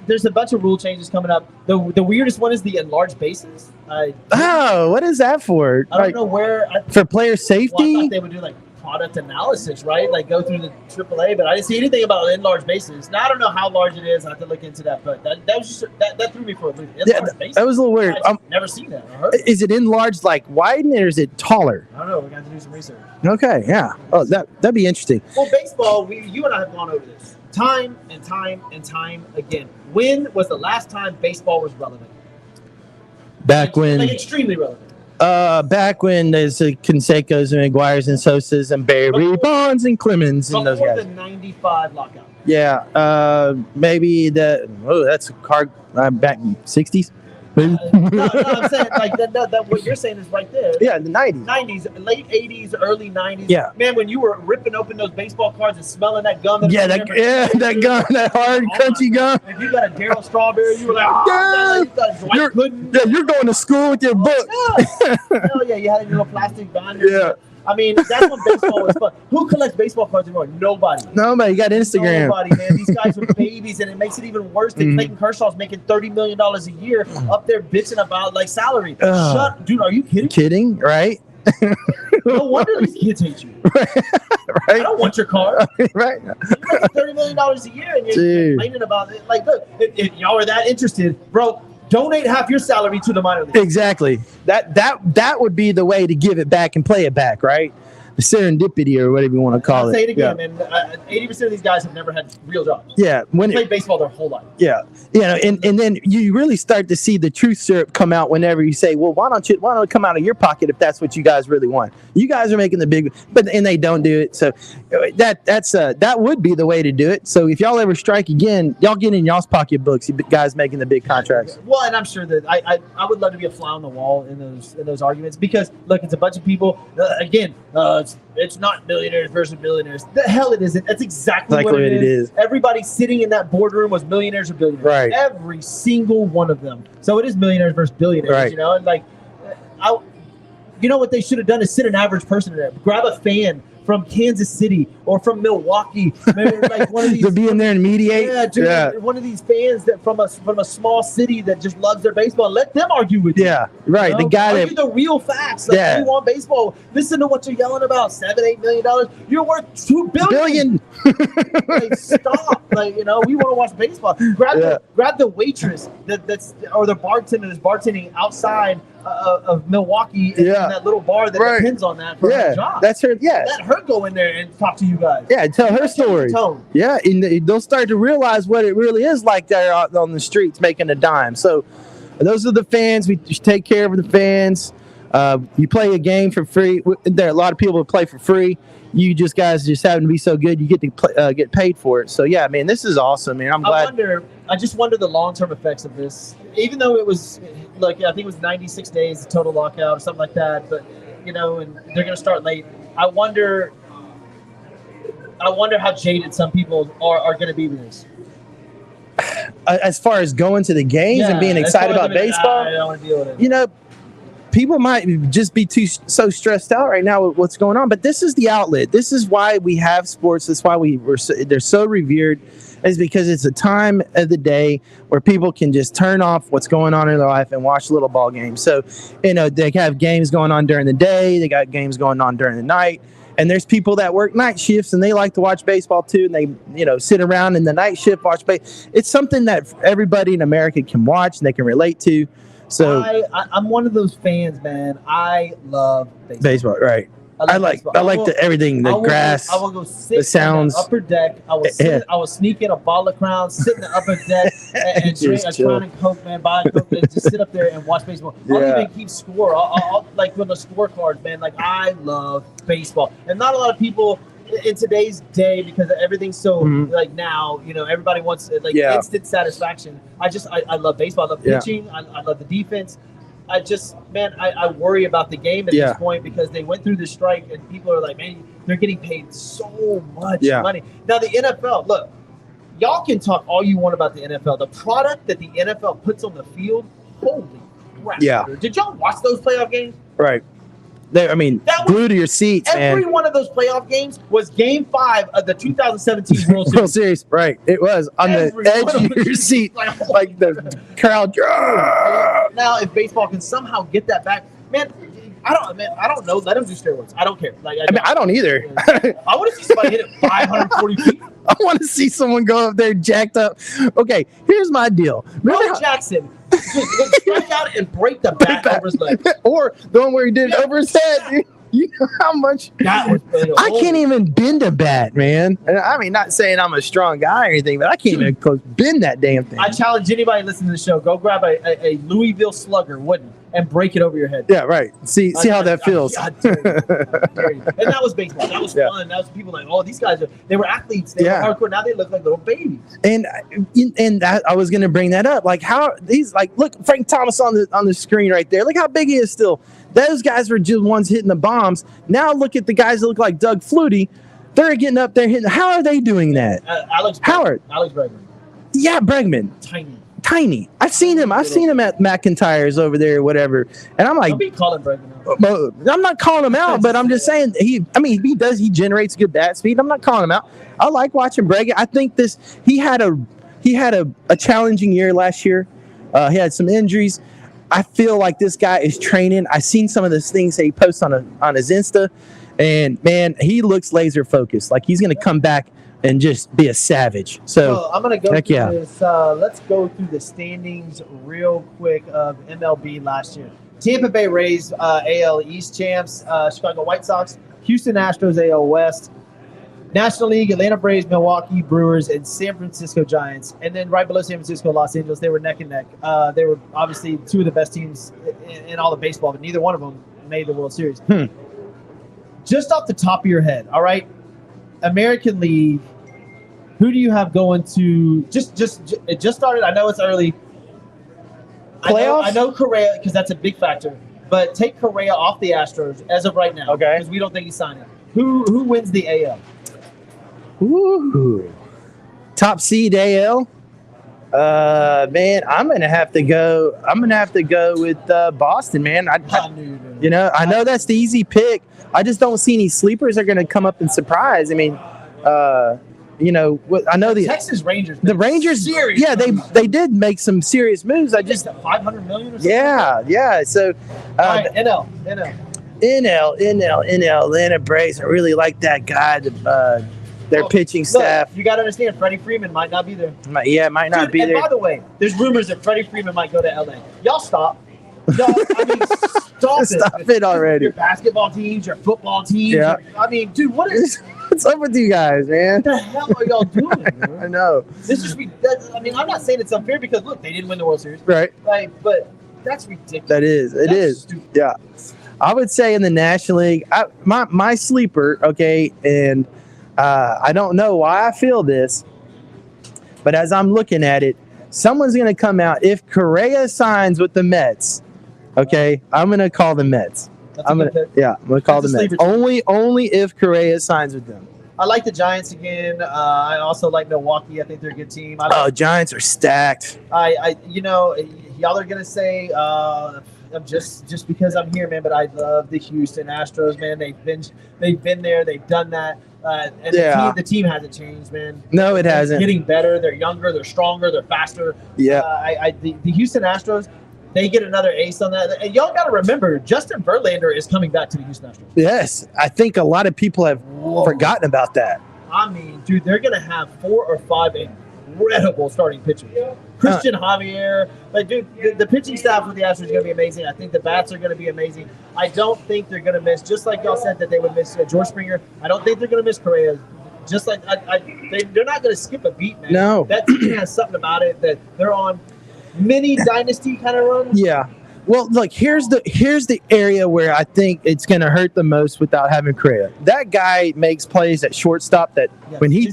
there's a bunch of rule changes coming up. The weirdest one is the enlarged bases. What is that for? I don't know where. For player safety? Well, I thought they would do like product analysis, right? Like go through the AAA, but I didn't see anything about enlarged bases. Now I don't know how large it is. I have to look into that, but that was just that threw me for a loop. That was a little weird. I've never seen that. I heard is it enlarged like widened or is it taller? I don't know. We're going to do some research. Okay, yeah. Oh, that'd be interesting. Well, baseball, you and I have gone over this time and time and time again. When was the last time baseball was relevant? Back when extremely relevant. Back when there's Canseco's and McGuire's and Sosa's and Barry Bonds and Clemens and those guys. Before the 95 lockout. Yeah, maybe that's a card back in the 60s. No, I'm saying like that what you're saying is right there. Yeah, the 90s. 90s, late 80s, early 90s. Yeah. Man, when you were ripping open those baseball cards and smelling that gum. That gum, that hard, crunchy gum. If you got a Darryl Strawberry, you were like, you're going to school with your book. Hell yeah, you had a little plastic binder. Yeah. I mean, that's when baseball was fun. Who collects baseball cards anymore? Nobody. You got Instagram. Nobody, man. These guys are babies, and it makes it even worse that Clayton Kershaw's making $30 million a year up there bitching about like salary. Dude, are you kidding? Right? No wonder these kids hate you. Right. I don't want your car. Right. You're making $30 million a year, and you're complaining about it. Like, look, if y'all are that interested, bro, donate half your salary to the minor league. Exactly. That would be the way to give it back and play it back, right? The serendipity or whatever you want to call it. I'll say it again, man. 80% of these guys have never had real jobs. Yeah. They played baseball their whole life. Yeah. And then you really start to see the truth syrup come out whenever you say, well, why don't it come out of your pocket if that's what you guys really want? You guys are making the big, and they don't do it. So that would be the way to do it. So if y'all ever strike again, y'all get in y'all's pocketbooks, you guys making the big contracts. Well, and I'm sure that I would love to be a fly on the wall in those arguments because look, it's a bunch of people. It's not millionaires versus billionaires. The hell it isn't. That's exactly what it is. Everybody sitting in that boardroom was millionaires or billionaires. Right. Every single one of them. So it is millionaires versus billionaires. Right. You know, and like, you know what they should have done is sit an average person in there, grab a fan from Kansas City or from Milwaukee, maybe like one of these to be in there and mediate. Yeah, dude, one of these fans that from a small city that just loves their baseball. Let them argue with you. Yeah, right. You know? The guy argue the real facts. Like, you want baseball. Listen to what you're yelling about. $7-8 million. You're worth $2 billion. Like, stop. Like, you know, we want to watch baseball. Grab the waitress that's or the bartender that's bartending outside of Milwaukee in that little bar that depends on that for her job. That's her. Yeah. Let her go in there and talk to you guys. Yeah, tell her story. Yeah, and they'll start to realize what it really is like there out on the streets making a dime. So those are the fans. We take care of the fans. You play a game for free. There are a lot of people who play for free. You guys just happen to be so good, you get to get paid for it. So yeah, man, this is awesome, man. I'm glad. I just wonder the long-term effects of this. Even though it was, like, I think it was 96 days, the total lockout or something like that. But you know, and they're going to start late. I wonder how jaded some people are going to be with this. As far as going to the games and being excited about baseball, I don't want to deal with it. You know, people might just be so stressed out right now with what's going on. But this is the outlet. This is why we have sports. That's why they're so revered. Is because it's a time of the day where people can just turn off what's going on in their life and watch little ball games. So, you know, they have games going on during the day. They got games going on during the night. And there's people that work night shifts and they like to watch baseball too. And they, you know, sit around in the night shift, watch baseball. It's something that everybody in America can watch and they can relate to. So I'm one of those fans, man. I love baseball. Right. I like everything, the grass, I will go sit the sounds. in the upper deck. I will sneak in a bottle of Crown, sit in the upper deck, and drink a Crown and Coke, man. Buy a Coke, and just sit up there and watch baseball. I'll even keep score. I'll like with the scorecards, man. Like, I love baseball, and not a lot of people in today's day, because everything's so like now, you know, everybody wants instant satisfaction. I love baseball. I love pitching. I love the defense. I worry about the game at this point because they went through the strike and people are like, man, they're getting paid so much money. Now the NFL, look, y'all can talk all you want about the NFL. The product that the NFL puts on the field, holy crap. Yeah. Did y'all watch those playoff games? Right. Glued to your seats, every man. one of those playoff games was Game 5 of the 2017 World Series. World Series, right. It was on the edge of your seat, like the crowd. Now, if baseball can somehow get that back, man, I don't know. Let them do steroids. I don't care. I don't either. I want to see somebody hit it 540 feet. I want to see someone go up there jacked up. Okay, here's my deal. Will Jackson just strike out and break the bat over his leg. Or the one where he did it over his head. Dude. You know how much I can't even bend a bat, man. I mean, not saying I'm a strong guy or anything, but I can't even bend that damn thing. I challenge anybody listening to the show, go grab a Louisville Slugger wooden and break it over your head. Yeah, right. See how that feels. God, and that was baseball. That was fun. That was people like, oh, these guys they were athletes. They were hardcore. Now they look like little babies. And I was going to bring that up. Like how these, like, look, Frank Thomas on the screen right there. Look how big he is still. Those guys were just ones hitting the bombs. Now look at the guys that look like Doug Flutie. They're getting up there hitting. How are they doing that? Alex Bregman. Yeah, Bregman. Tiny. I've seen him at McIntyre's over there or whatever. And I'm like, don't be calling Bregman out. I'm not calling him out, but I'm just saying he generates good bat speed. I'm not calling him out. I like watching Bregman. I think he had a challenging year last year. He had some injuries. I feel like this guy is training. I've seen some of the things that he posts on his Insta, and man, he looks laser focused. Like he's going to come back and just be a savage. So I'm going to go through this. Let's go through the standings real quick of MLB last year. Tampa Bay Rays, AL East champs. Chicago White Sox, Houston Astros, AL West. National League, Atlanta Braves, Milwaukee Brewers, and San Francisco Giants. And then right below San Francisco, Los Angeles, they were neck and neck. They were obviously two of the best teams in all of baseball, but neither one of them made the World Series. Just off the top of your head, all right, American League, who do you have going to it just started. I know it's early. Playoffs? I know Correa, because that's a big factor. But take Correa off the Astros as of right now. Okay. Because we don't think he's signing. Who wins the AL? Ooh. Top seed AL? Man, I'm gonna have to go with Boston, man. I know that's the easy pick. I just don't see any sleepers that are gonna come up and surprise. I mean, I know the Texas Rangers. The Rangers, they did make some serious moves. I just $500 million or something. Yeah. So, all right, NL, Atlanta Braves. I really like that guy. Their pitching staff. You got to understand, Freddie Freeman might not be there. Might not be there. And by the way, there's rumors that Freddie Freeman might go to LA. Y'all stop. Stop it already. Your basketball teams, your football teams. Yeah. Dude, what's up with you guys, man? What the hell are y'all doing, man? I know. I'm not saying it's unfair because, look, they didn't win the World Series. Right. But that's ridiculous. That is. It is. Stupid. Yeah. I would say in the National League, my sleeper, okay, and I don't know why I feel this, but as I'm looking at it, someone's going to come out. If Correa signs with the Mets, okay, I'm going to call the Mets. I'm going to call the Mets. Only if Correa signs with them. I like the Giants again. I also like Milwaukee. I think they're a good team. Giants are stacked. Y'all are going to say just because I'm here, man, but I love the Houston Astros, man. They've been there. They've done that. The team hasn't changed, man. No, it hasn't. They're getting better. They're younger. They're stronger. They're faster. Yeah. The Houston Astros, they get another ace on that. And y'all got to remember, Justin Verlander is coming back to the Houston Astros. Yes. I think a lot of people have forgotten about that. I mean, dude, they're going to have 4 or 5 incredible starting pitchers. Christian Javier. Like, dude, the pitching staff with the Astros is going to be amazing. I think the bats are going to be amazing. I don't think they're going to miss, just like y'all said that they would miss George Springer. I don't think they're going to miss Correa. Just like they're not going to skip a beat, man. No. That team has something about it that they're on mini dynasty kind of run. Yeah. Well, look, here's the area where I think it's going to hurt the most without having Correa. That guy makes plays at shortstop that when he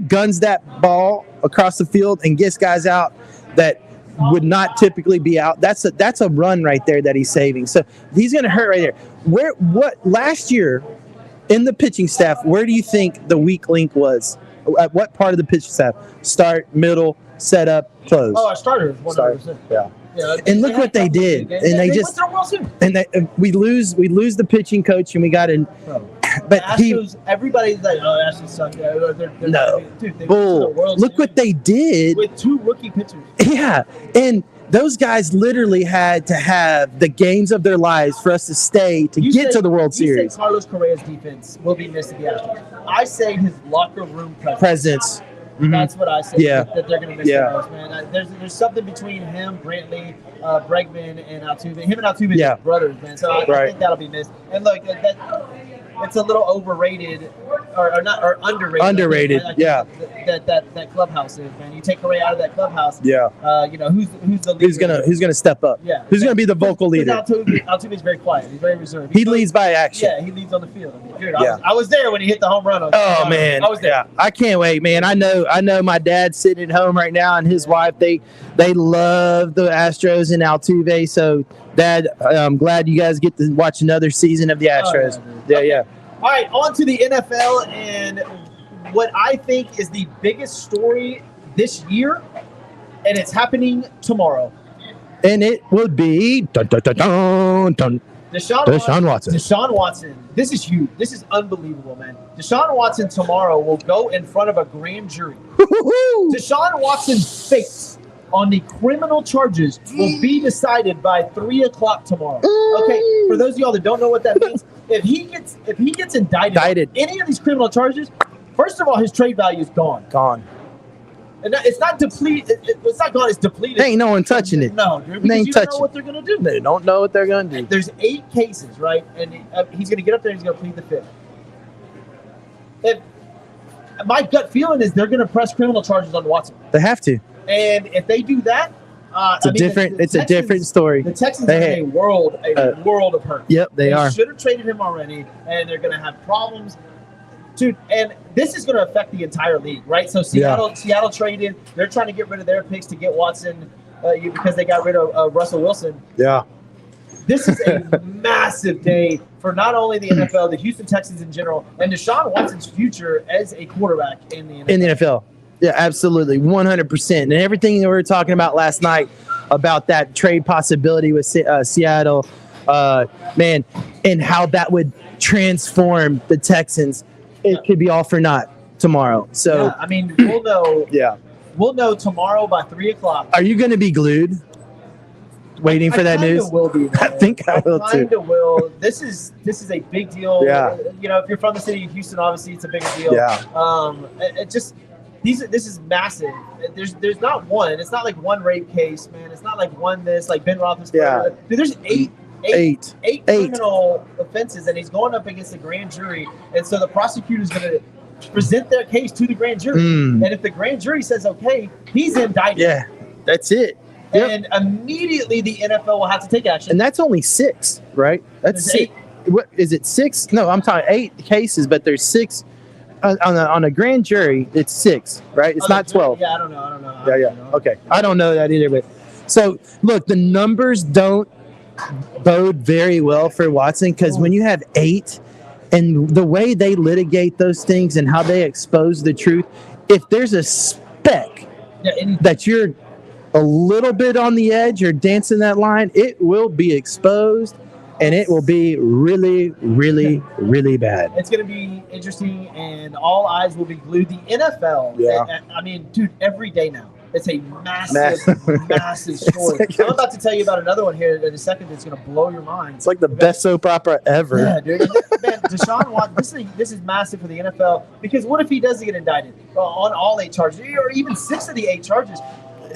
guns that ball across the field and gets guys out, that would not typically be out. That's a run right there that he's saving. So he's going to hurt right there. What last year in the pitching staff? Where do you think the weak link was? At what part of the pitching staff? Start, middle, setup, close. Oh, our starters, 100%. Yeah. Yeah, And look what they did. And they just we lose the pitching coach, and we got in. But everybody's like, oh, Astros suck. They're no, dude, they bull. Look what they did with 2 rookie pitchers. Yeah, and those guys literally had to have the games of their lives for us to stay to get to the World Series. You say Carlos Correa's defense will be missed at the Astros. I say his locker room presence. Mm-hmm. That's what I say. Yeah. That they're going to miss the most, man. There's something between him, Brantley, Bregman, and Altuve. Him and Altuve are brothers, man. So I think that'll be missed. And look, it's a little overrated or underrated. Underrated, That clubhouse is, man. You take Correa out of that clubhouse. Yeah. Who's the leader? Who's gonna step up? Yeah. Who's gonna be the vocal leader? Altuve is very quiet. He's very reserved. He leads by action. Yeah, he leads on the field. I mean, dude, I was there when he hit the home run. Oh man, I was there. Yeah, I can't wait, man. I know my dad's sitting at home right now, and his wife they love the Astros and Altuve. So, Dad, I'm glad you guys get to watch another season of the Astros. Yeah. All right, on to the NFL and what I think is the biggest story this year, and it's happening tomorrow. And it would be Deshaun Watson. Deshaun Watson. This is huge. This is unbelievable, man. Deshaun Watson tomorrow will go in front of a grand jury. Deshaun Watson's fate on the criminal charges will be decided by 3:00 tomorrow. Okay, for those of y'all that don't know what that means, if he gets indicted on any of these criminal charges, first of all, his trade value is gone. And it's not depleted. It's not gone. It's depleted. Ain't no one touching it. No, dude, because you don't know what they're gonna do. They don't know what they're gonna do. There's 8 cases, right? And he's gonna get up there and he's gonna plead the 5th. My gut feeling is they're gonna press criminal charges on Watson. They have to. And if they do that, it's a different story. The Texans are in a world of hurt. Yep, they are. They should have traded him already, and they're going to have problems. Dude, and this is going to affect the entire league, right? So Seattle traded. They're trying to get rid of their picks to get Watson because they got rid of Russell Wilson. Yeah. This is a massive day for not only the NFL, the Houston Texans in general, and Deshaun Watson's future as a quarterback in the NFL. In the NFL. Yeah, absolutely, 100%. And everything that we were talking about last night about that trade possibility with Seattle, man, and how that would transform the Texans, it could be all for naught tomorrow. So, yeah, I mean, we'll know. Yeah, we'll know tomorrow by 3:00. Are you going to be glued, waiting for that news? Will be. I think I will too. Will. This is a big deal. Yeah. If you're from the city of Houston, obviously it's a big deal. Yeah. This is massive. There's not one. It's not like one rape case, man. It's not like one this, like Ben Roethlisberger. Yeah. Dude, there's eight criminal offenses, and he's going up against the grand jury. And so the prosecutor's going to present their case to the grand jury. And if the grand jury says okay, he's indicted. Yeah, that's it. Yep. And immediately the NFL will have to take action. And that's only 6, right? That's 6. What is it? 6? No, I'm talking 8 cases, but there's 6. On a grand jury, it's 6, right? It's not 12. Yeah, I don't know. Yeah. Okay. I don't know that either. But so, look, the numbers don't bode very well for Watson because when you have 8 and the way they litigate those things and how they expose the truth, if there's a speck that you're a little bit on the edge or dancing that line, it will be exposed. And it will be really, really, really bad. It's going to be interesting, and all eyes will be glued. The NFL, I mean, dude, every day now. It's a massive story. I'm about to tell you about another one here in a second that's going to blow your mind. It's like the best soap opera ever. Yeah, dude. Man, Deshaun Watson, this is massive for the NFL, because what if he does get indicted on all 8 charges, or even 6 of the 8 charges?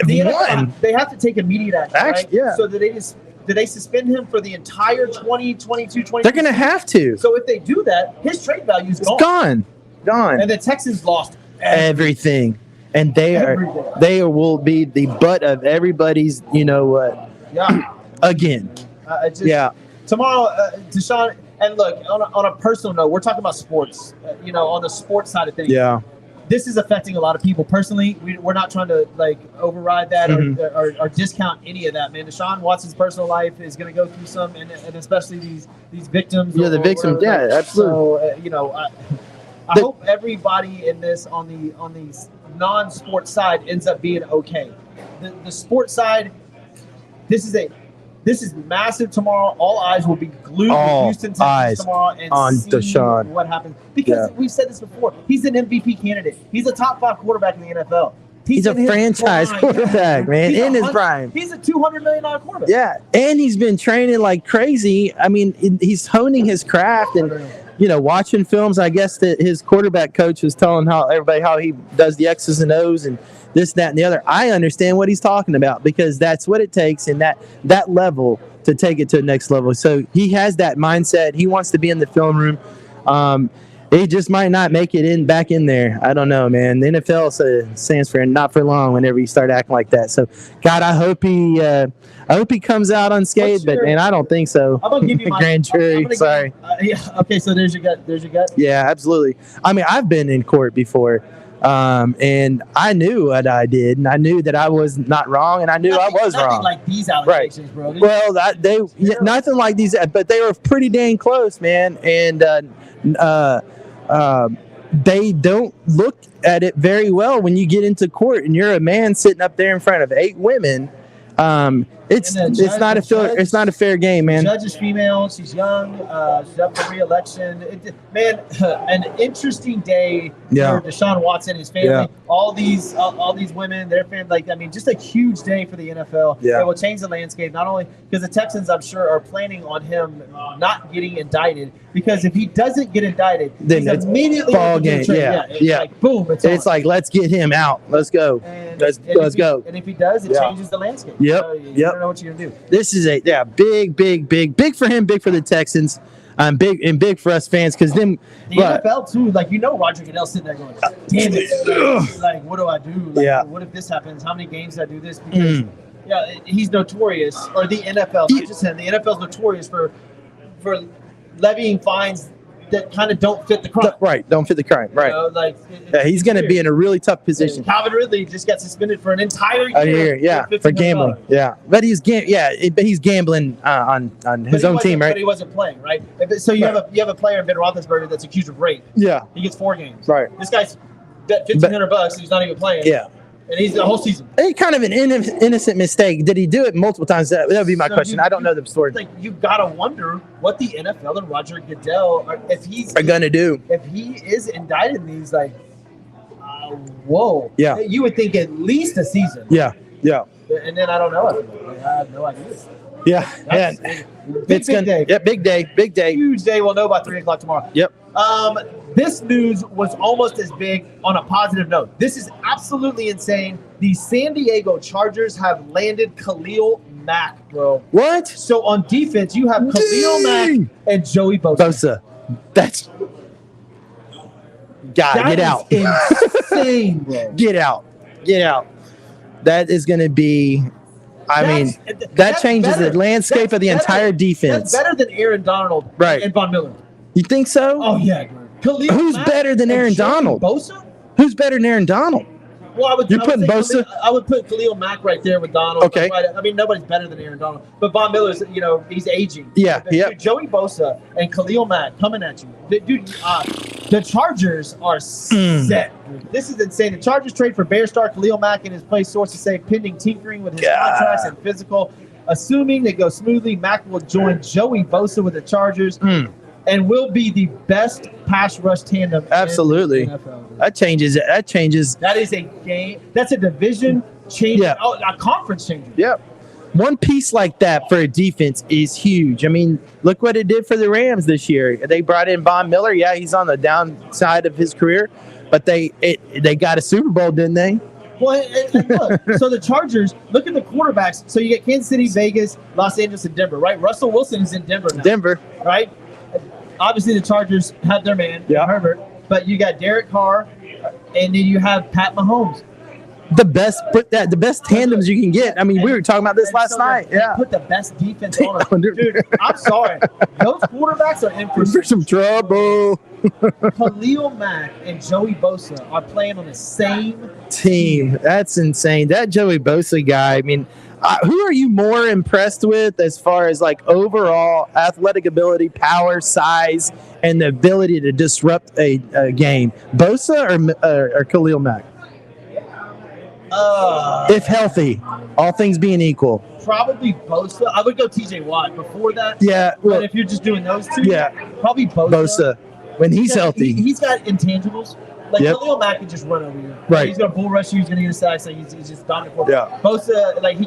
The NFL, they have to take immediate action, right? Yeah. So do they suspend him for the entire 2022-2023? They're going to have to. So if they do that, his trade value is gone. And the Texans lost everything. And they will be the butt of everybody's, you know what? Yeah. Again. Tomorrow, Deshaun, and look, on a personal note, we're talking about sports, on the sports side of things. Yeah. this is affecting a lot of people personally. We're not trying to like override that or discount any of that, man. Deshaun Watson's personal life is going to go through some, and especially these victims. Yeah, the victims. Yeah, absolutely. So I hope everybody in this on the non-sports side ends up being okay. The sports side, this is massive tomorrow. All eyes will be glued to Houston Texans tomorrow and on see Deshaun. what happens. Because we've said this before. He's an MVP candidate. He's a top 5 quarterback in the NFL. He's a franchise quarterback, man, in his prime. He's a $200 million quarterback. Yeah, and he's been training like crazy. I mean, he's honing his craft and, watching films. I guess that his quarterback coach was telling everybody how he does the X's and O's and this, that, and the other. I understand what he's talking about because that's what it takes in that level to take it to the next level. So he has that mindset. He wants to be in the film room. He just might not make it back in there. I don't know, man. The NFL stands for not for long whenever you start acting like that. So, God, I hope he comes out unscathed, but I don't think so. I'm gonna give you my grand jury. Sorry. Okay, so there's your gut. Yeah, absolutely. I mean, I've been in court before. And I knew what I did, and I knew that I was not wrong, and I knew I was wrong. Nothing like these allegations, bro. Well, nothing like these, but they were pretty dang close, man. And they don't look at it very well when you get into court, and you're a man sitting up there in front of 8 women. It's not a fair game, man. The judge is female. She's young. She's up for re-election. An interesting day for Deshaun Watson, his family, all these women, their family. Just a huge day for the NFL. Yeah. It will change the landscape, not only because the Texans, I'm sure, are planning on him not getting indicted. Because if he doesn't get indicted, then he's it's immediately ball game. Yeah. Like, boom, it's like, let's get him out. Let's go. Let's go. And if he does, it changes the landscape. Yep. So you don't know what you're gonna do. This is big for him, big for the Texans, big for us fans because then the NFL too. Roger Goodell's sitting there going, "Damn it! Like, what do I do? What if this happens? How many games do I do this?" Because he's notorious, or the NFL, not just him. The NFL's notorious for levying fines that kind of don't fit the crime. Right, don't fit the crime. Right. He's going to be in a really tough position. Calvin Ridley just got suspended for an entire year. For gambling. Yeah, but he's gambling on his own team, right? But he wasn't playing, right? So you have a player in Ben Roethlisberger that's accused of rape. Yeah. He gets 4 games. Right. This guy's bet $1,500 and he's not even playing. Yeah. And he's the whole season. It's kind of an innocent mistake. Did he do it multiple times? That would be my question. I don't know the story. You've got to wonder what the NFL and Roger Goodell are going to do. If he is indicted in these, whoa. Yeah. You would think at least a season. Yeah. And then I don't know. I have no idea. Yeah. Big day. Yeah, big day. Huge day. We'll know by 3:00 tomorrow. Yep. This news was almost as big on a positive note. This is absolutely insane. The San Diego Chargers have landed Khalil Mack, bro. What? So on defense, you have Khalil Mack and Joey Bosa. That's get out. Insane, bro. Get out. That is going to be. That changes the landscape of the entire defense. That's better than Aaron Donald and Von Miller. You think so? Oh yeah, bro. Who's better than Aaron Donald? Bosa? Who's better than Aaron Donald? Well, I would Bosa? I would put Khalil Mack right there with Donald. Okay. Nobody's better than Aaron Donald. But Von Miller's, he's aging. Yeah. Dude, Joey Bosa and Khalil Mack coming at you. Dude, the Chargers are set. Dude. This is insane. The Chargers trade for Bear star Khalil Mack in his place. Sources say pending tinkering with his contracts and physical. Assuming they go smoothly, Mack will join Joey Bosa with the Chargers. And will be the best pass rush tandem. Absolutely. In the NFL. That changes. That is a game. That's a division changer. Yeah. Oh, a conference changer. Yep. One piece like that for a defense is huge. Look what it did for the Rams this year. They brought in Von Miller. Yeah, he's on the downside of his career, but they got a Super Bowl, didn't they? Well, and look, so the Chargers, look at the quarterbacks. So you get Kansas City, Vegas, Los Angeles, and Denver, right? Russell Wilson is in Denver now. Right? Obviously, the Chargers have their man, Herbert, but you got Derek Carr, and then you have Pat Mahomes. The best tandems you can get. We were talking about this last night. They put the best defense on them. Dude, I'm sorry. Those quarterbacks are in for some trouble. Khalil Mack and Joey Bosa are playing on the same Team. That's insane. That Joey Bosa guy. I mean, who are you more impressed with as far as like overall athletic ability, power, size, and the ability to disrupt a game? Bosa or Khalil Mack? If healthy, all things being equal. Probably Bosa. I would go TJ Watt before that. Yeah. But if you're just doing those two, yeah, probably Bosa. Bosa. When he's healthy. He's got intangibles. Like Khalil Mack can just run over you. Right. He's gonna bull rush you. He's gonna get a sack. So he's just dominant. Yeah. Bosa, like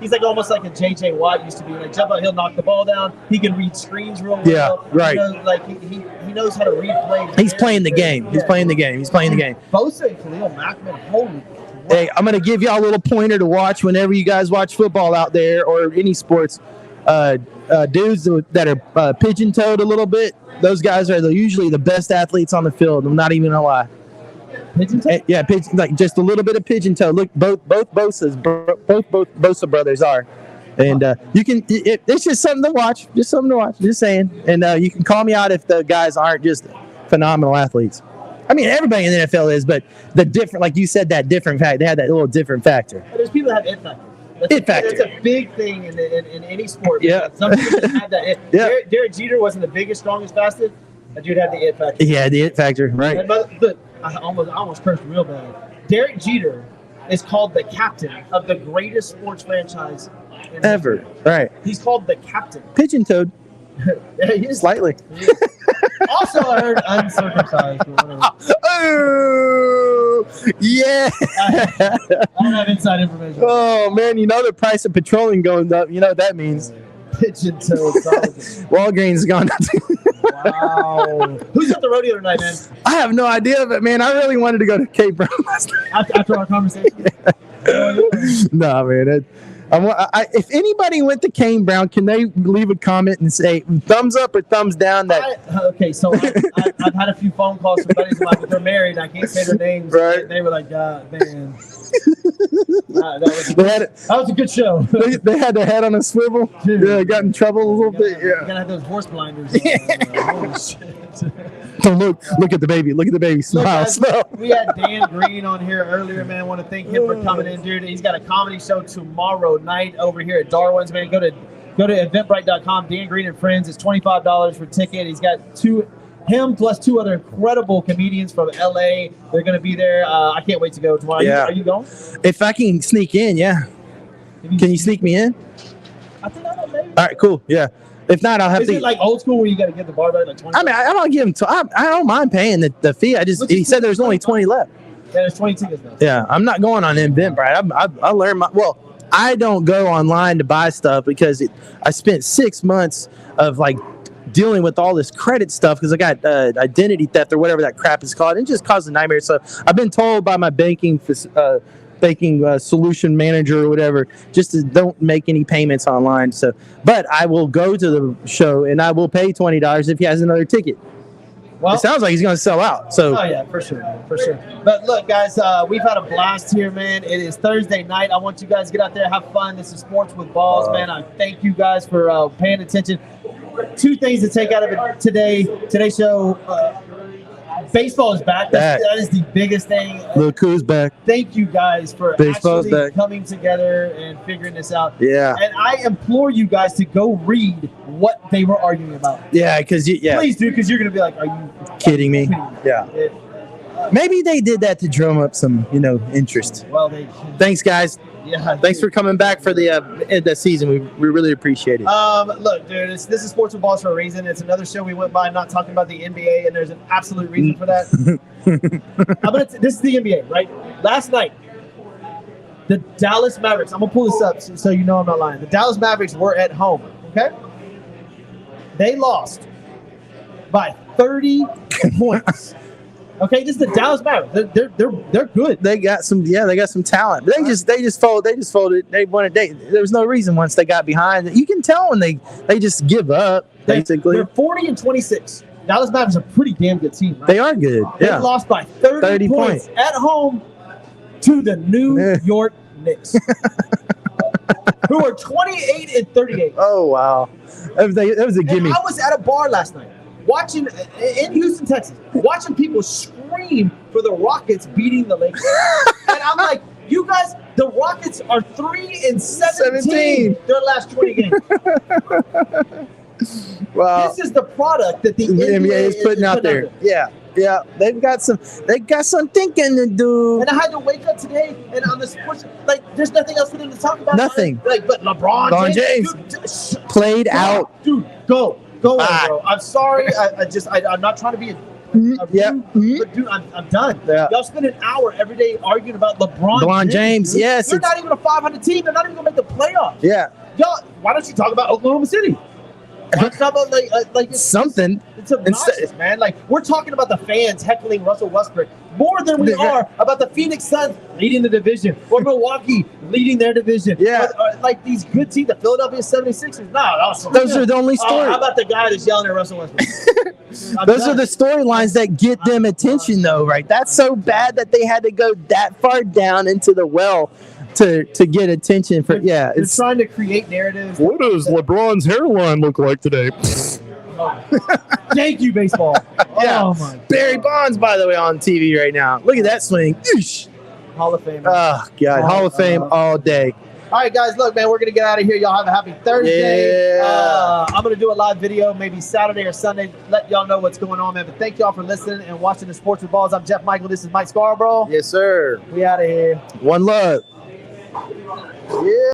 he's like almost like a JJ Watt used to be. Like jump out, he'll knock the ball down. He can read screens real well. Yeah. Right. You know, like he knows how to read plays. He's playing the game. He's playing the game. He's playing the game. Bosa and Khalil Mack, man, holy. Hey, I'm gonna give y'all a little pointer to watch whenever you guys watch football out there or any sports. Dudes that are pigeon-toed a little bit. Those guys are usually the best athletes on the field. I'm not even gonna lie. Pigeon-toed? Yeah, like just a little bit of pigeon-toe. Look, both Bosa brothers are, and you can. It's just something to watch. Just something to watch. Just saying. And you can call me out if the guys aren't just phenomenal athletes. I mean, everybody in the NFL is, but the different, like you said, that different fact. They had that little different factor. There's people that have it factor. That's a big thing in any sport. Yeah. Some people just have that. Yeah. Derek Jeter wasn't the biggest, strongest, fastest. That dude had the it factor. Yeah, the it factor, right? And, look, I almost cursed real bad. Derek Jeter is called the captain of the greatest sports franchise ever. Right. He's called the captain. Pigeon-toed. Yeah, he is. Slightly. He is. Also, I heard uncircumcised. Oh, yeah. I don't have inside information. Oh, man, you know the price of petroleum going up. You know what that means. Pigeon-toed. Walgreens has gone up. Wow. Who's at the rodeo tonight, man? I have no idea, but, man, I really wanted to go to Cape Brown last night. After our conversation? No, man. If anybody went to Kane Brown, can they leave a comment and say thumbs up or thumbs down? So I've had a few phone calls from buddies of mine, but they're married. I can't say their names. Right. They were like, God, man. That was a good show. They had their head on a swivel. Dude. Yeah, got in trouble a little bit. You Yeah. gotta have those horse blinders on. Holy shit. Don't look at the baby. Look at the baby. Smile. Smile. We had Dan Green on here earlier, man. I want to thank him for coming in, dude. He's got a comedy show tomorrow night over here at Darwin's, man. Go to eventbrite.com. Dan Green and Friends. It's $25 for ticket. He's got him plus two other incredible comedians from LA. They're going to be there. I can't wait to go tomorrow. Yeah. Are you going? If I can sneak in, yeah. Can you sneak me in? I think I know, maybe. All right, cool. Yeah. If not, I'll have Is to. it like old school where you got to give the bar back like 20? I mean, I don't give him. I don't mind paying the fee. He said there's only 20 left. Yeah, there's 20 tickets now. Yeah, I'm not going on Eventbrite. I learned I don't go online to buy stuff because I spent 6 months of like dealing with all this credit stuff because I got identity theft or whatever that crap is called. It just caused a nightmare. So I've been told by my banking solution manager or whatever, just to don't make any payments online. So, but I will go to the show and I will pay $20 if he has another ticket. Well, it sounds like he's going to sell out. So, oh yeah, for sure. But look, guys, we've had a blast here, man. It is Thursday night. I want you guys to get out there, have fun. This is Sports with Balls, man. I thank you guys for paying attention. Two things to take out of it today's show. Baseball is back. That is the biggest thing. Look who's back. Thank you guys for Baseball's actually back. coming together and figuring this out. Yeah. And I implore you guys to go read what they were arguing about. Yeah, because please do, because you're going to be like, are you kidding me? Yeah. Maybe they did that to drum up some, interest. Well, thanks, guys. Yeah. Thanks for coming back for the season. We really appreciate it. Look, dude, this is Sports with Balls for a reason. It's another show we went by not talking about the NBA, and there's an absolute reason for that. This is the NBA, right? Last night, the Dallas Mavericks. I'm gonna pull this up so you know I'm not lying. The Dallas Mavericks were at home. Okay. They lost by 30 points. Okay, this is the Dallas Mavericks. They're good. They got some talent. They just folded. They won a day. There was no reason once they got behind. You can tell when they just give up. Basically, they're 40-26. Dallas Mavericks are a pretty damn good team. Right? They are good. They lost by 30 points at home to the New York Knicks, who are 28-38. Oh wow, that was a gimme. I was at a bar last night. watching in Houston, Texas, watching people scream for the Rockets beating the Lakers. And I'm like, you guys, the Rockets are 3-17 their last 20 games. Well, This is the product that the NBA is putting out there. Yeah. Yeah, they've got some thinking to do. And I had to wake up today and on the sports, like, there's nothing else for them to talk about. Nothing. Like, but LeBron James. Dude, Played out. Dude, go on, bro. I'm sorry. I'm not trying to be a Yeah. but dude, I'm done. Yeah. Y'all spend an hour every day arguing about LeBron James. dude. Yes. They're not even a 500 team. They're not even gonna make the playoffs. Yeah. Y'all, why don't you talk about Oklahoma City? Why don't you talk about like it's, Something. It's obnoxious, man. Like, we're talking about the fans heckling Russell Westbrook more than we are about the Phoenix Suns leading the division or Milwaukee leading their division. Yeah. Or, like these good teams, the Philadelphia 76ers. Those are the only stories. How about the guy that's yelling at Russell Westbrook? Those are the storylines that get them attention, though, right? That's so bad that they had to go that far down into the well to get attention. For They're trying to create narratives. What does LeBron's hairline look like today? Thank you, baseball. Yeah. Oh my Barry Bonds, by the way, on TV right now. Look at that swing. Eesh. Hall of Fame. Oh, God. Hall of Fame all day. All right, guys, look, man, we're going to get out of here. Y'all have a happy Thursday. Yeah. I'm going to do a live video maybe Saturday or Sunday, let y'all know what's going on, man. But thank y'all for listening and watching the Sports with Balls. I'm Jeff Michael. This is Mike Scarborough. Yes, sir. We out of here. One love. Yeah.